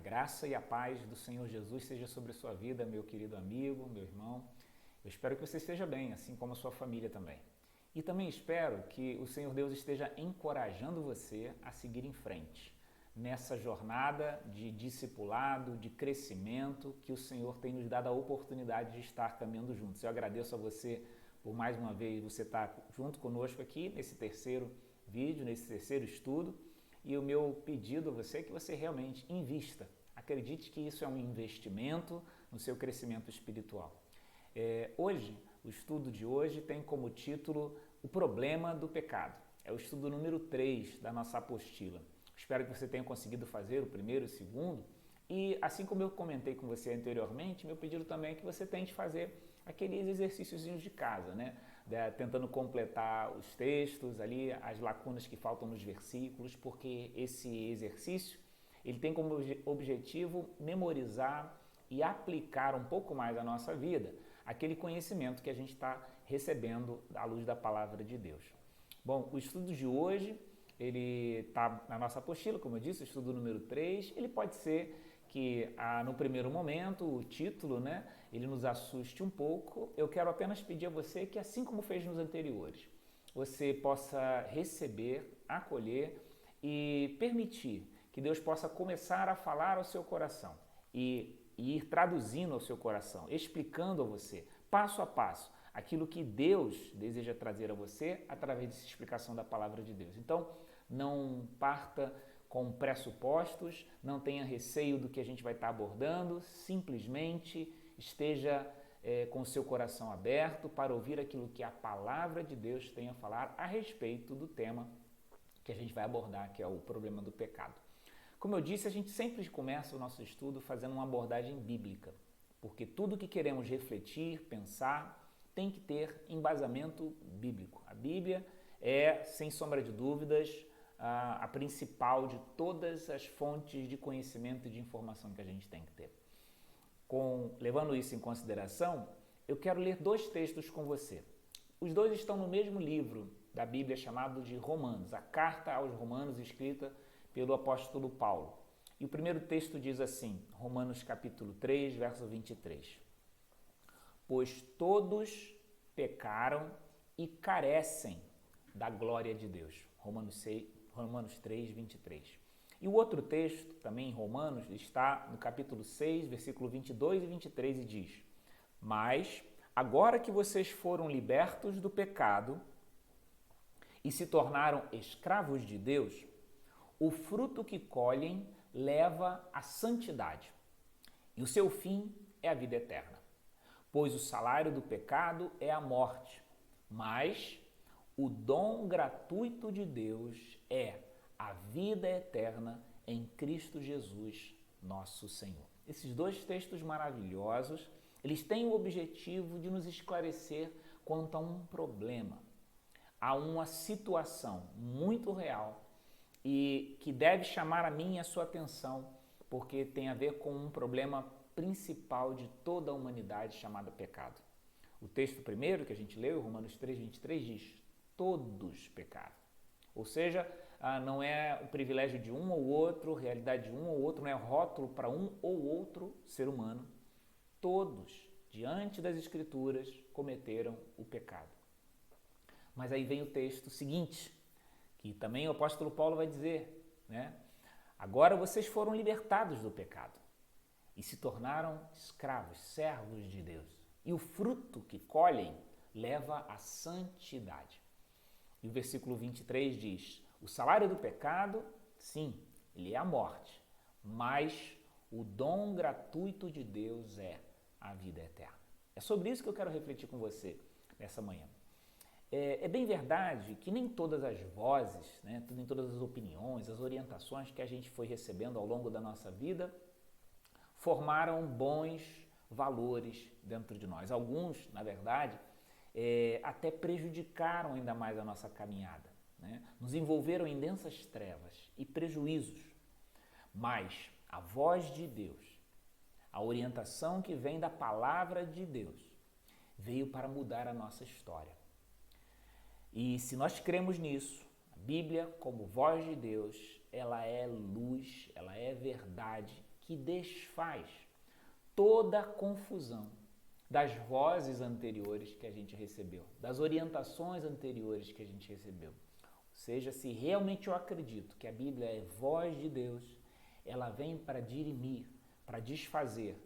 graça e a paz do Senhor Jesus seja sobre a sua vida, meu querido amigo, meu irmão. Eu espero que você esteja bem, assim como a sua família também. E também espero que o Senhor Deus esteja encorajando você a seguir em frente nessa jornada de discipulado, de crescimento que o Senhor tem nos dado a oportunidade de estar caminhando juntos. Eu agradeço a você por mais uma vez você estar junto conosco aqui nesse terceiro vídeo, nesse terceiro estudo. E o meu pedido a você é que você realmente invista. Acredite que isso é um investimento no seu crescimento espiritual. Hoje, o estudo de hoje tem como título O Problema do Pecado. É o estudo número 3 da nossa apostila. Espero que você tenha conseguido fazer o primeiro e o segundo. E assim como eu comentei com você anteriormente, meu pedido também é que você tente fazer aqueles exercíciozinhos de casa, né? Tentando completar os textos ali, as lacunas que faltam nos versículos, porque esse exercício ele tem como objetivo memorizar e aplicar um pouco mais à nossa vida aquele conhecimento que a gente está recebendo à luz da palavra de Deus. Bom, o estudo de hoje, ele está na nossa apostila, como eu disse, o estudo número 3, ele pode ser que no primeiro momento o título, né, ele nos assuste um pouco. Eu quero apenas pedir a você que, assim como fez nos anteriores, você possa receber, acolher e permitir que Deus possa começar a falar ao seu coração e ir traduzindo ao seu coração, explicando a você, passo a passo, aquilo que Deus deseja trazer a você através dessa explicação da palavra de Deus. Então, não parta com pressupostos, não tenha receio do que a gente vai estar abordando, simplesmente esteja com o seu coração aberto para ouvir aquilo que a palavra de Deus tem a falar a respeito do tema que a gente vai abordar, que é o problema do pecado. Como eu disse, a gente sempre começa o nosso estudo fazendo uma abordagem bíblica, porque tudo que queremos refletir, pensar, tem que ter embasamento bíblico. A Bíblia é, sem sombra de dúvidas, a principal de todas as fontes de conhecimento e de informação que a gente tem que ter. Levando isso em consideração, eu quero ler 2 textos com você. Os 2 estão no mesmo livro da Bíblia chamado de Romanos, a carta aos Romanos escrita pelo apóstolo Paulo. E o primeiro texto diz assim, Romanos capítulo 3, verso 23. Pois todos pecaram e carecem da glória de Deus. Romanos 3, 23. E o outro texto, também em Romanos, está no capítulo 6, versículo 22 e 23 e diz: Mas, agora que vocês foram libertos do pecado e se tornaram escravos de Deus, o fruto que colhem leva à santidade, e o seu fim é a vida eterna. Pois o salário do pecado é a morte, mas o dom gratuito de Deus é a vida eterna em Cristo Jesus, nosso Senhor. Esses 2 textos maravilhosos, eles têm o objetivo de nos esclarecer quanto a um problema, a uma situação muito real e que deve chamar a minha e a sua atenção, porque tem a ver com um problema principal de toda a humanidade chamado pecado. O texto primeiro que a gente leu, Romanos 3, 23, diz: todos pecaram. Ou seja, não é o privilégio de um ou outro, realidade de um ou outro, não é rótulo para um ou outro ser humano. Todos, diante das Escrituras, cometeram o pecado. Mas aí vem o texto seguinte, que também o apóstolo Paulo vai dizer, né? Agora vocês foram libertados do pecado e se tornaram escravos, servos de Deus. E o fruto que colhem leva à santidade. E o versículo 23 diz: o salário do pecado, sim, ele é a morte, mas o dom gratuito de Deus é a vida eterna. É sobre isso que eu quero refletir com você nessa manhã. É bem verdade que nem todas as vozes, né, nem todas as opiniões, as orientações que a gente foi recebendo ao longo da nossa vida formaram bons valores dentro de nós. Alguns, na verdade, até prejudicaram ainda mais a nossa caminhada, né? Nos envolveram em densas trevas e prejuízos. Mas a voz de Deus, a orientação que vem da palavra de Deus, veio para mudar a nossa história. E se nós cremos nisso, Bíblia, como voz de Deus, ela é luz, ela é verdade, que que desfaz toda a confusão das vozes anteriores que a gente recebeu, das orientações anteriores que a gente recebeu. Ou seja, se realmente eu acredito que a Bíblia é voz de Deus, ela vem para dirimir, para desfazer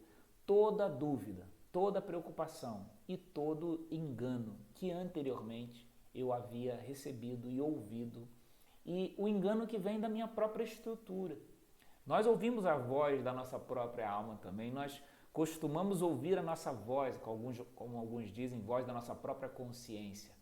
toda dúvida, toda preocupação e todo engano que anteriormente eu havia recebido e ouvido, e o engano que vem da minha própria estrutura. Nós ouvimos a voz da nossa própria alma também, nós costumamos ouvir a nossa voz, como alguns dizem, voz da nossa própria consciência.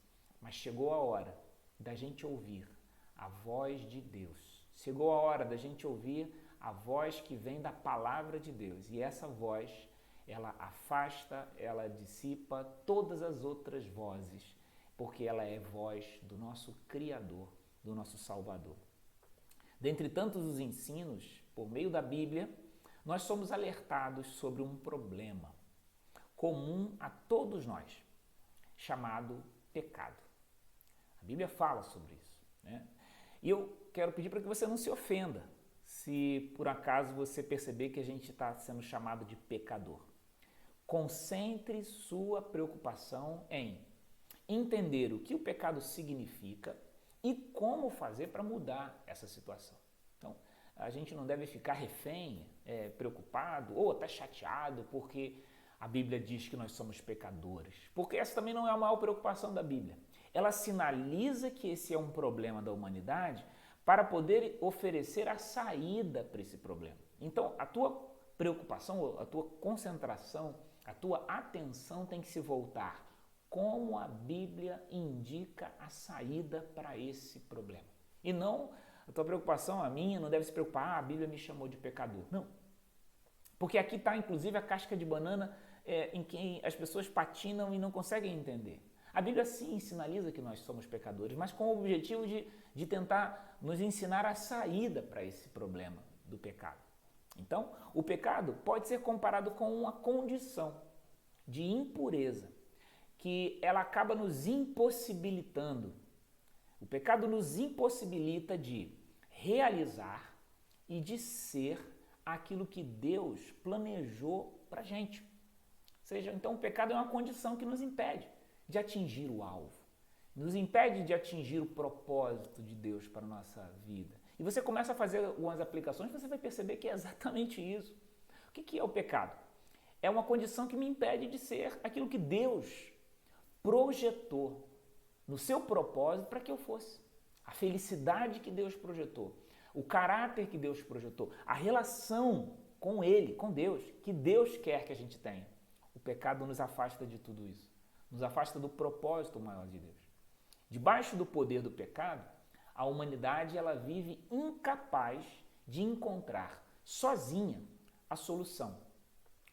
Mas chegou a hora da gente ouvir a voz de Deus. Chegou a hora da gente ouvir a voz que vem da palavra de Deus. E essa voz, ela afasta, ela dissipa todas as outras vozes, porque ela é voz do nosso Criador, do nosso Salvador. Dentre tantos os ensinos, por meio da Bíblia, nós somos alertados sobre um problema comum a todos nós, chamado pecado. A Bíblia fala sobre isso, né? E eu quero pedir para que você não se ofenda se por acaso você perceber que a gente está sendo chamado de pecador. Concentre sua preocupação em entender o que o pecado significa e como fazer para mudar essa situação. Então, a gente não deve ficar refém, preocupado ou até chateado porque a Bíblia diz que nós somos pecadores. Porque essa também não é a maior preocupação da Bíblia. Ela sinaliza que esse é um problema da humanidade para poder oferecer a saída para esse problema. Então, a tua preocupação, a tua concentração, a tua atenção tem que se voltar como a Bíblia indica a saída para esse problema. E não a tua preocupação, a minha, não deve se preocupar, a Bíblia me chamou de pecador. Não. Porque aqui está, inclusive, a casca de banana em que as pessoas patinam e não conseguem entender. A Bíblia, sim, sinaliza que nós somos pecadores, mas com o objetivo de tentar nos ensinar a saída para esse problema do pecado. Então, o pecado pode ser comparado com uma condição de impureza, que ela acaba nos impossibilitando. O pecado nos impossibilita de realizar e de ser aquilo que Deus planejou para a gente. Ou seja, então o pecado é uma condição que nos impede de atingir o alvo, nos impede de atingir o propósito de Deus para a nossa vida. E você começa a fazer algumas aplicações, você vai perceber que é exatamente isso. O que é o pecado? É uma condição que me impede de ser aquilo que Deus projetou no seu propósito para que eu fosse. A felicidade que Deus projetou, o caráter que Deus projetou, a relação com Ele, com Deus, que Deus quer que a gente tenha. O pecado nos afasta de tudo isso, nos afasta do propósito maior de Deus. Debaixo do poder do pecado, a humanidade ela vive incapaz de encontrar sozinha a solução,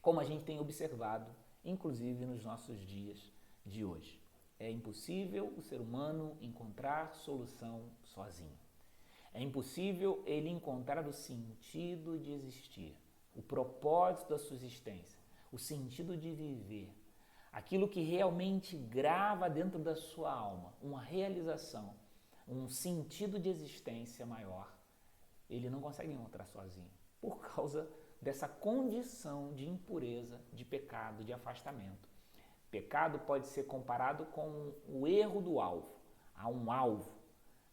como a gente tem observado, inclusive nos nossos dias de hoje. É impossível o ser humano encontrar solução sozinho. É impossível ele encontrar o sentido de existir, o propósito da sua existência, o sentido de viver, aquilo que realmente grava dentro da sua alma, uma realização, um sentido de existência maior. Ele não consegue encontrar sozinho, por causa dessa condição de impureza, de pecado, de afastamento. Pecado pode ser comparado com o erro do alvo. Há um alvo,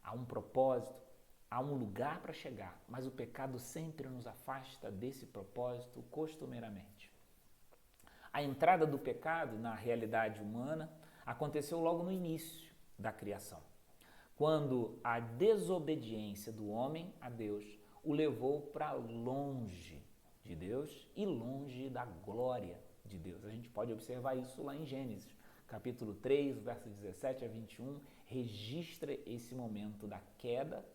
há um propósito, há um lugar para chegar, mas o pecado sempre nos afasta desse propósito costumeiramente. A entrada do pecado na realidade humana aconteceu logo no início da criação, quando a desobediência do homem a Deus o levou para longe de Deus e longe da glória de Deus. A gente pode observar isso lá em Gênesis, capítulo 3, versos 17 a 21, registra esse momento da queda,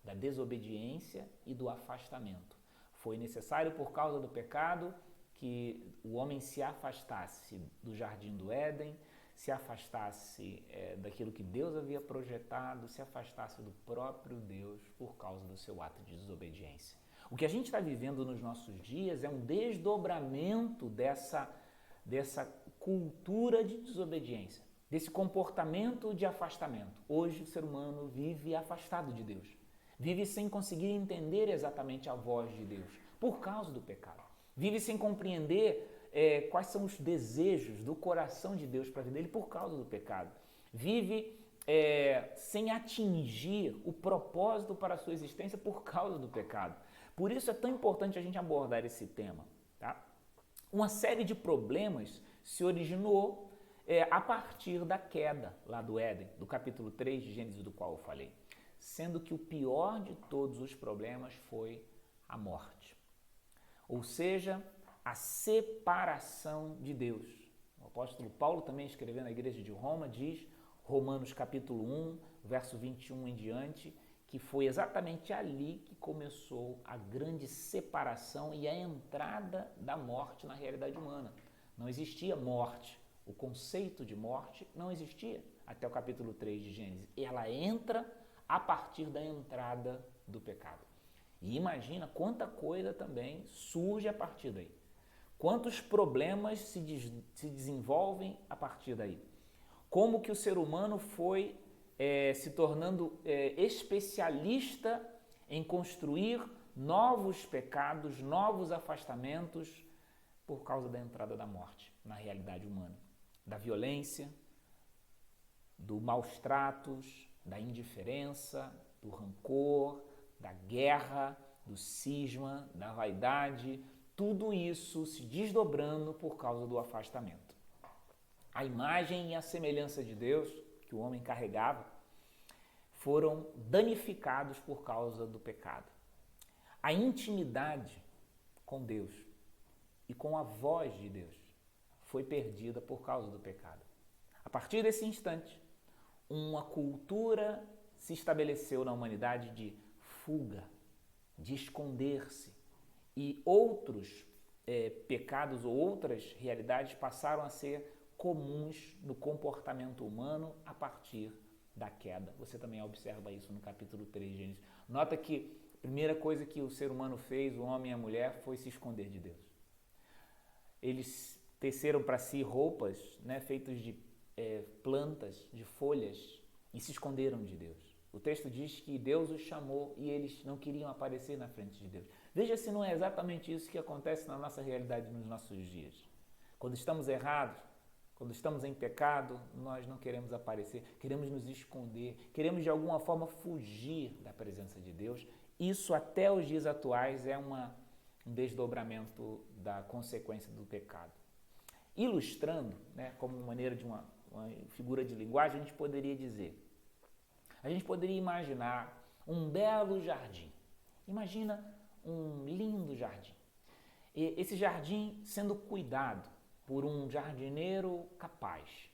da desobediência e do afastamento. Foi necessário, por causa do pecado, que o homem se afastasse do jardim do Éden, se afastasse daquilo que Deus havia projetado, se afastasse do próprio Deus por causa do seu ato de desobediência. O que a gente está vivendo nos nossos dias é um desdobramento dessa cultura de desobediência, desse comportamento de afastamento. Hoje o ser humano vive afastado de Deus, Vive sem conseguir entender exatamente a voz de Deus, por causa do pecado. Vive sem compreender quais são os desejos do coração de Deus para a vida dele por causa do pecado. Vive sem atingir o propósito para a sua existência por causa do pecado. Por isso é tão importante a gente abordar esse tema. Tá? Uma série de problemas se originou a partir da queda lá do Éden, do capítulo 3 de Gênesis, do qual eu falei. Sendo que o pior de todos os problemas foi a morte. Ou seja, a separação de Deus. O apóstolo Paulo, também escrevendo na igreja de Roma, diz, Romanos capítulo 1, verso 21 em diante, que foi exatamente ali que começou a grande separação e a entrada da morte na realidade humana. Não existia morte, o conceito de morte não existia até o capítulo 3 de Gênesis. E ela entra a partir da entrada do pecado. E imagina quanta coisa também surge a partir daí. Quantos problemas se desenvolvem a partir daí. Como que o ser humano foi se tornando especialista em construir novos pecados, novos afastamentos por causa da entrada da morte na realidade humana. Da violência, do maus tratos, da indiferença, do rancor, da guerra, do cisma, da vaidade, tudo isso se desdobrando por causa do afastamento. A imagem e a semelhança de Deus que o homem carregava foram danificados por causa do pecado. A intimidade com Deus e com a voz de Deus foi perdida por causa do pecado. A partir desse instante, uma cultura se estabeleceu na humanidade de fuga, de esconder-se, e outros pecados ou outras realidades passaram a ser comuns no comportamento humano a partir da queda. Você também observa isso no capítulo 3 de Gênesis. Nota que a primeira coisa que o ser humano fez, o homem e a mulher, foi se esconder de Deus. Eles teceram para si roupas, feitas de plantas, de folhas, e se esconderam de Deus. O texto diz que Deus os chamou e eles não queriam aparecer na frente de Deus. Veja se não é exatamente isso que acontece na nossa realidade nos nossos dias. Quando estamos errados, quando estamos em pecado, nós não queremos aparecer, queremos nos esconder, queremos de alguma forma fugir da presença de Deus. Isso até os dias atuais é um desdobramento da consequência do pecado. Ilustrando, como maneira de uma figura de linguagem, a gente poderia imaginar um belo jardim. Imagina um lindo jardim. E esse jardim sendo cuidado por um jardineiro capaz,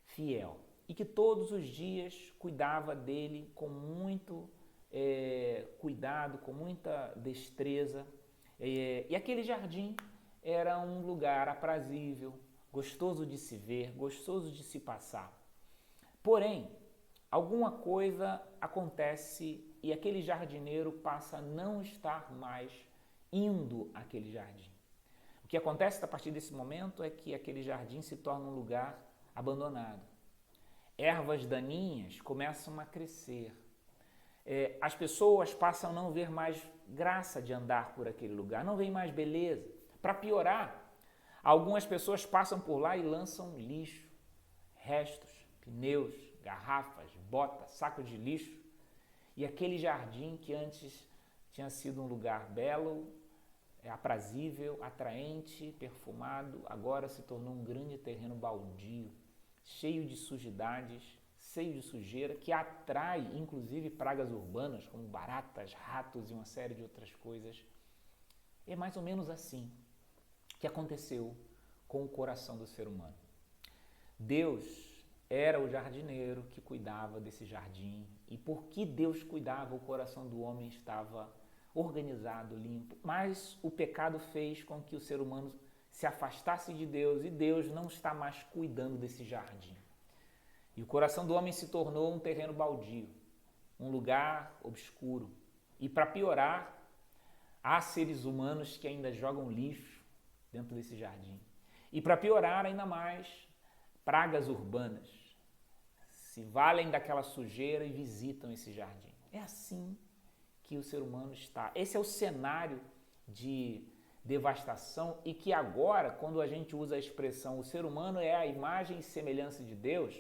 fiel, e que todos os dias cuidava dele com muito cuidado, com muita destreza. E aquele jardim era um lugar aprazível, gostoso de se ver, gostoso de se passar. Porém, alguma coisa acontece e aquele jardineiro passa a não estar mais indo àquele jardim. O que acontece a partir desse momento é que aquele jardim se torna um lugar abandonado. Ervas daninhas começam a crescer. As pessoas passam a não ver mais graça de andar por aquele lugar, não veem mais beleza. Para piorar, algumas pessoas passam por lá e lançam lixo, restos, pneus, garrafas, botas, sacos de lixo. E aquele jardim que antes tinha sido um lugar belo, aprazível, atraente, perfumado, agora se tornou um grande terreno baldio, cheio de sujidades, cheio de sujeira, que atrai inclusive pragas urbanas como baratas, ratos e uma série de outras coisas. É mais ou menos assim que aconteceu com o coração do ser humano. Deus era o jardineiro que cuidava desse jardim, e porque Deus cuidava, o coração do homem estava organizado, limpo, mas o pecado fez com que o ser humano se afastasse de Deus e Deus não está mais cuidando desse jardim. E o coração do homem se tornou um terreno baldio, um lugar obscuro. E para piorar, há seres humanos que ainda jogam lixo dentro desse jardim. E para piorar ainda mais, pragas urbanas se valem daquela sujeira e visitam esse jardim. É assim que o ser humano está. Esse é o cenário de devastação e que agora, quando a gente usa a expressão o ser humano é a imagem e semelhança de Deus,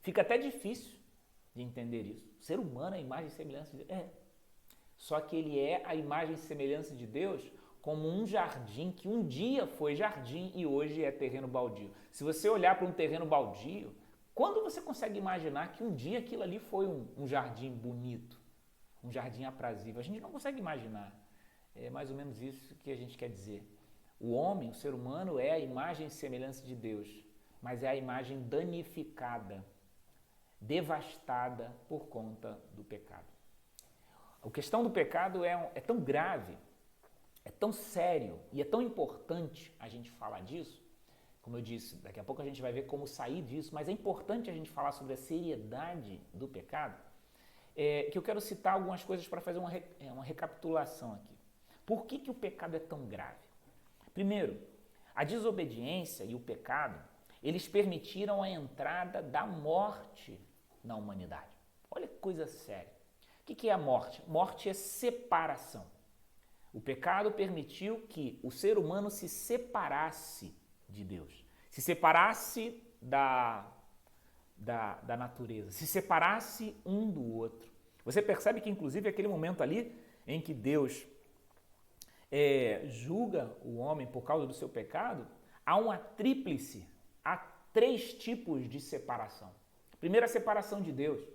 fica até difícil de entender isso. O ser humano é a imagem e semelhança de Deus? É. Só que ele é a imagem e semelhança de Deus como um jardim que um dia foi jardim e hoje é terreno baldio. Se você olhar para um terreno baldio, quando você consegue imaginar que um dia aquilo ali foi um jardim bonito, um jardim aprazível? A gente não consegue imaginar. É mais ou menos isso que a gente quer dizer. O homem, o ser humano, é a imagem e semelhança de Deus, mas é a imagem danificada, devastada por conta do pecado. A questão do pecado é tão grave, é tão sério e é tão importante a gente falar disso. Como eu disse, daqui a pouco a gente vai ver como sair disso, mas é importante a gente falar sobre a seriedade do pecado, que eu quero citar algumas coisas para fazer uma recapitulação aqui. Por que o pecado é tão grave? Primeiro, a desobediência e o pecado, eles permitiram a entrada da morte na humanidade. Olha que coisa séria. O que é a morte? Morte é separação. O pecado permitiu que o ser humano se separasse de Deus, se separasse da natureza, se separasse um do outro. Você percebe que, inclusive, aquele momento ali em que Deus julga o homem por causa do seu pecado, há uma tríplice, há 3 tipos de separação. Primeiro, a separação de Deus,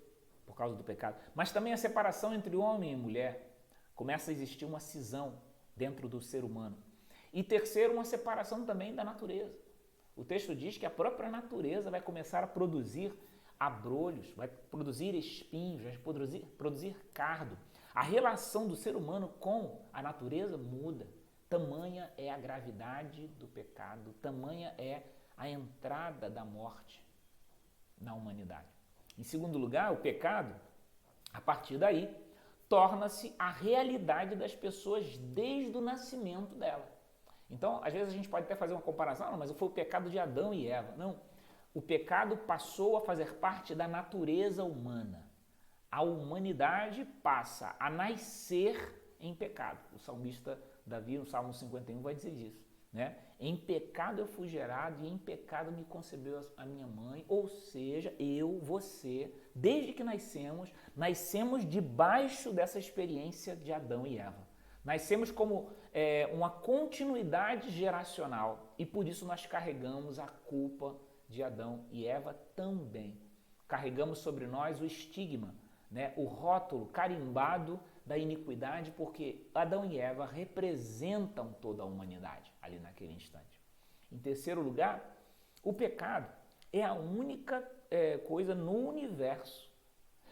por causa do pecado, mas também a separação entre homem e mulher. Começa a existir uma cisão dentro do ser humano. E terceiro, uma separação também da natureza. O texto diz que a própria natureza vai começar a produzir abrolhos, vai produzir espinhos, vai produzir cardo. A relação do ser humano com a natureza muda. Tamanha é a gravidade do pecado, tamanha é a entrada da morte na humanidade. Em segundo lugar, o pecado, a partir daí, torna-se a realidade das pessoas desde o nascimento dela. Então, às vezes a gente pode até fazer uma comparação, mas foi o pecado de Adão e Eva. Não, o pecado passou a fazer parte da natureza humana. A humanidade passa a nascer em pecado. O salmista Davi, no Salmo 51, vai dizer isso, né? Em pecado eu fui gerado e em pecado me concebeu a minha mãe. Ou seja, eu, você, desde que nascemos debaixo dessa experiência de Adão e Eva. Nascemos como uma continuidade geracional e por isso nós carregamos a culpa de Adão e Eva também. Carregamos sobre nós o estigma, né? O rótulo carimbado da iniquidade, porque Adão e Eva representam toda a humanidade ali naquele instante. Em terceiro lugar, o pecado é a única coisa no universo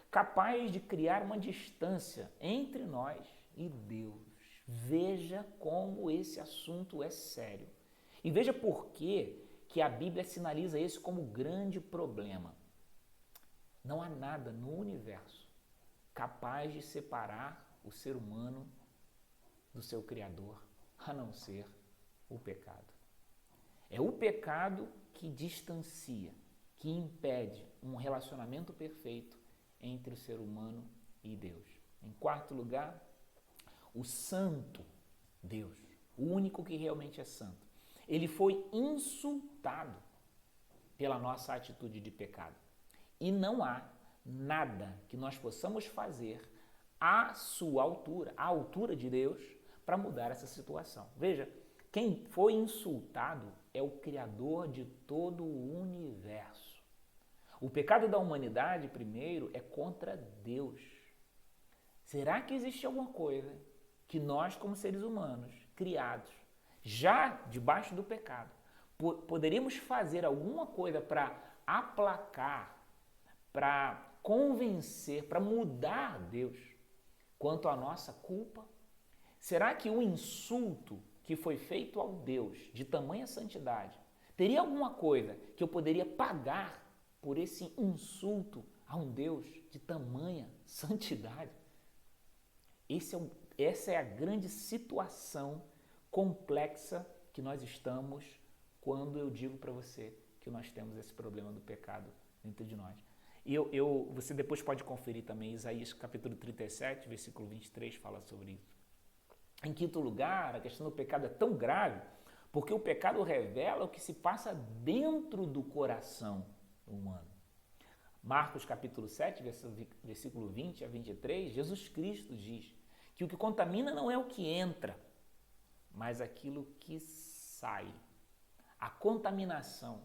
capaz de criar uma distância entre nós e Deus. Veja como esse assunto é sério. E veja por que a Bíblia sinaliza isso como grande problema. Não há nada no universo capaz de separar o ser humano do seu Criador, a não ser o pecado. É o pecado que distancia, que impede um relacionamento perfeito entre o ser humano e Deus. Em quarto lugar, o santo Deus, o único que realmente é santo, ele foi insultado pela nossa atitude de pecado. E não há nada que nós possamos fazer à sua altura, à altura de Deus, para mudar essa situação. Veja, quem foi insultado é o Criador de todo o universo. O pecado da humanidade, primeiro, é contra Deus. Será que existe alguma coisa que nós, como seres humanos, criados, já debaixo do pecado, poderíamos fazer alguma coisa para aplacar, para convencer, para mudar Deus quanto à nossa culpa? Será que o insulto que foi feito ao Deus de tamanha santidade teria alguma coisa que eu poderia pagar por esse insulto a um Deus de tamanha santidade? Essa é a grande situação complexa que nós estamos quando eu digo para você que nós temos esse problema do pecado dentro de nós. Você depois pode conferir também, Isaías capítulo 37, versículo 23, fala sobre isso. Em quinto lugar, a questão do pecado é tão grave, porque o pecado revela o que se passa dentro do coração humano. Marcos capítulo 7, versículo 20 a 23, Jesus Cristo diz que o que contamina não é o que entra, mas aquilo que sai. A contaminação,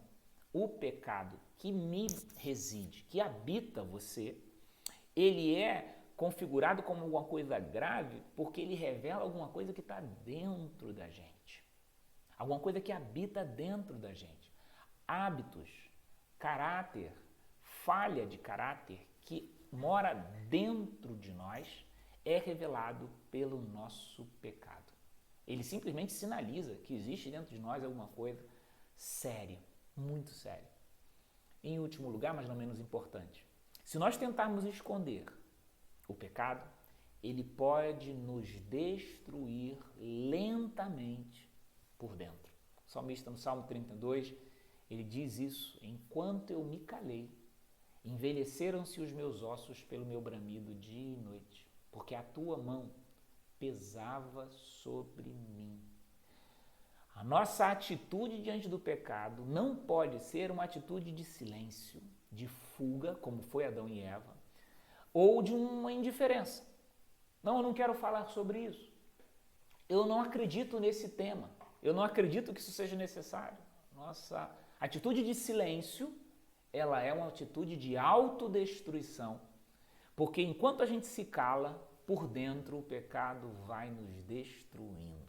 o pecado que me reside, que habita você, ele é configurado como alguma coisa grave porque ele revela alguma coisa que está dentro da gente. Alguma coisa que habita dentro da gente. Hábitos, caráter, falha de caráter que mora dentro de nós é revelado pelo nosso pecado. Ele simplesmente sinaliza que existe dentro de nós alguma coisa séria, muito séria. Em último lugar, mas não menos importante, se nós tentarmos esconder o pecado, ele pode nos destruir lentamente por dentro. O salmista no Salmo 32, ele diz isso: enquanto eu me calei, envelheceram-se os meus ossos pelo meu bramido dia e noite, porque a tua mão pesava sobre mim. A nossa atitude diante do pecado não pode ser uma atitude de silêncio, de fuga, como foi Adão e Eva, ou de uma indiferença. Não, eu não quero falar sobre isso. Eu não acredito nesse tema. Eu não acredito que isso seja necessário. Nossa atitude de silêncio, ela é uma atitude de autodestruição, porque enquanto a gente se cala, por dentro o pecado vai nos destruindo.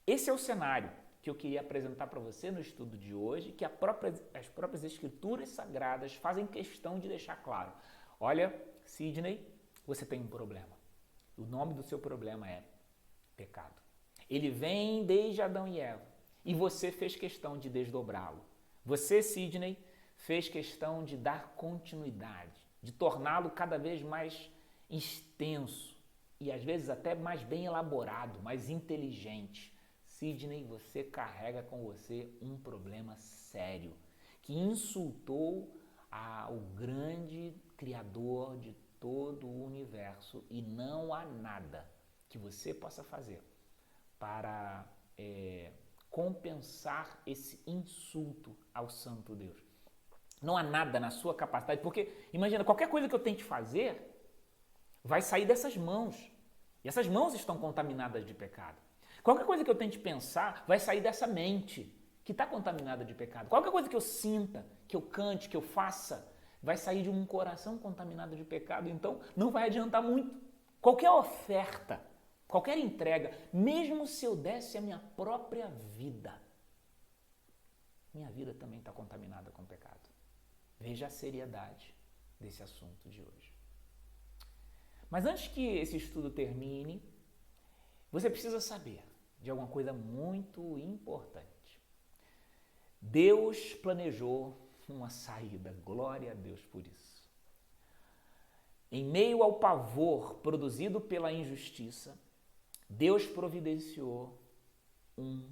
Esse é o cenário que eu queria apresentar para você no estudo de hoje, que as próprias escrituras sagradas fazem questão de deixar claro. Olha, Sidney, você tem um problema. O nome do seu problema é pecado. Ele vem desde Adão e Eva e você fez questão de desdobrá-lo. Você, Sidney, fez questão de dar continuidade, de torná-lo cada vez mais extenso e às vezes até mais bem elaborado, mais inteligente. Sidney, você carrega com você um problema sério que insultou o grande Criador de todo o universo e não há nada que você possa fazer para compensar esse insulto ao Santo Deus. Não há nada na sua capacidade, porque imagina, qualquer coisa que eu tente fazer vai sair dessas mãos e essas mãos estão contaminadas de pecado. Qualquer coisa que eu tente pensar vai sair dessa mente que está contaminada de pecado. Qualquer coisa que eu sinta, que eu cante, que eu faça, vai sair de um coração contaminado de pecado. Então, não vai adiantar muito. Qualquer oferta, qualquer entrega, mesmo se eu desse a minha própria vida, minha vida também está contaminada com pecado. Veja a seriedade desse assunto de hoje. Mas antes que esse estudo termine, você precisa saber de alguma coisa muito importante. Deus planejou uma saída, glória a Deus por isso. Em meio ao pavor produzido pela injustiça, Deus providenciou um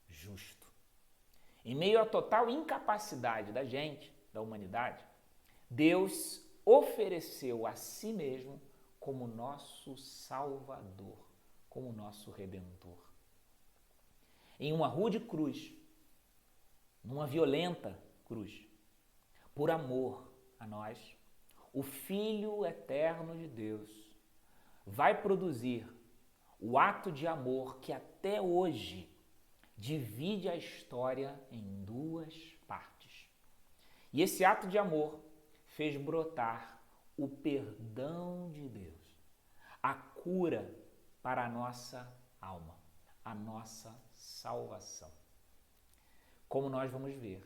justo. Em meio à total incapacidade da gente, da humanidade, Deus ofereceu a si mesmo como nosso Salvador, como nosso Redentor. Em uma rude cruz, numa violenta cruz, por amor a nós, o Filho eterno de Deus vai produzir o ato de amor que até hoje divide a história em duas partes. E esse ato de amor fez brotar o perdão de Deus, a cura para a nossa alma, a nossa salvação. Como nós vamos ver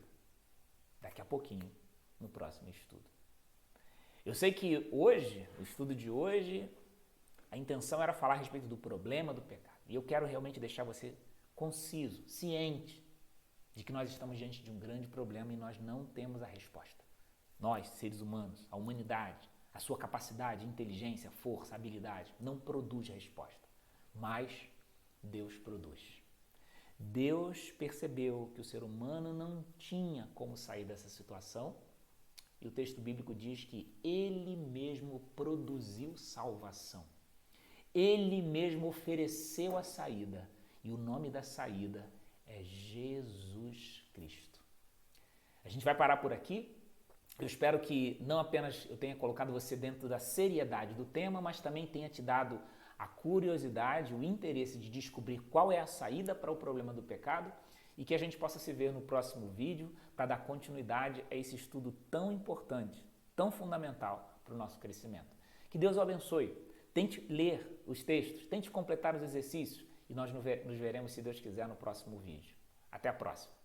daqui a pouquinho no próximo estudo. Eu sei que hoje, o estudo de hoje, a intenção era falar a respeito do problema do pecado. E eu quero realmente deixar você conciso, ciente de que nós estamos diante de um grande problema e nós não temos a resposta. Nós, seres humanos, a humanidade, a sua capacidade, inteligência, força, habilidade, não produz resposta. Mas Deus produz. Deus percebeu que o ser humano não tinha como sair dessa situação E o texto bíblico diz que Ele mesmo produziu salvação. Ele mesmo ofereceu a saída. E o nome da saída é Jesus Cristo. A gente vai parar por aqui. Eu espero que não apenas eu tenha colocado você dentro da seriedade do tema, mas também tenha te dado a curiosidade, o interesse de descobrir qual é a saída para o problema do pecado e que a gente possa se ver no próximo vídeo para dar continuidade a esse estudo tão importante, tão fundamental para o nosso crescimento. Que Deus o abençoe. Tente ler os textos, tente completar os exercícios e nós nos veremos, se Deus quiser, no próximo vídeo. Até a próxima.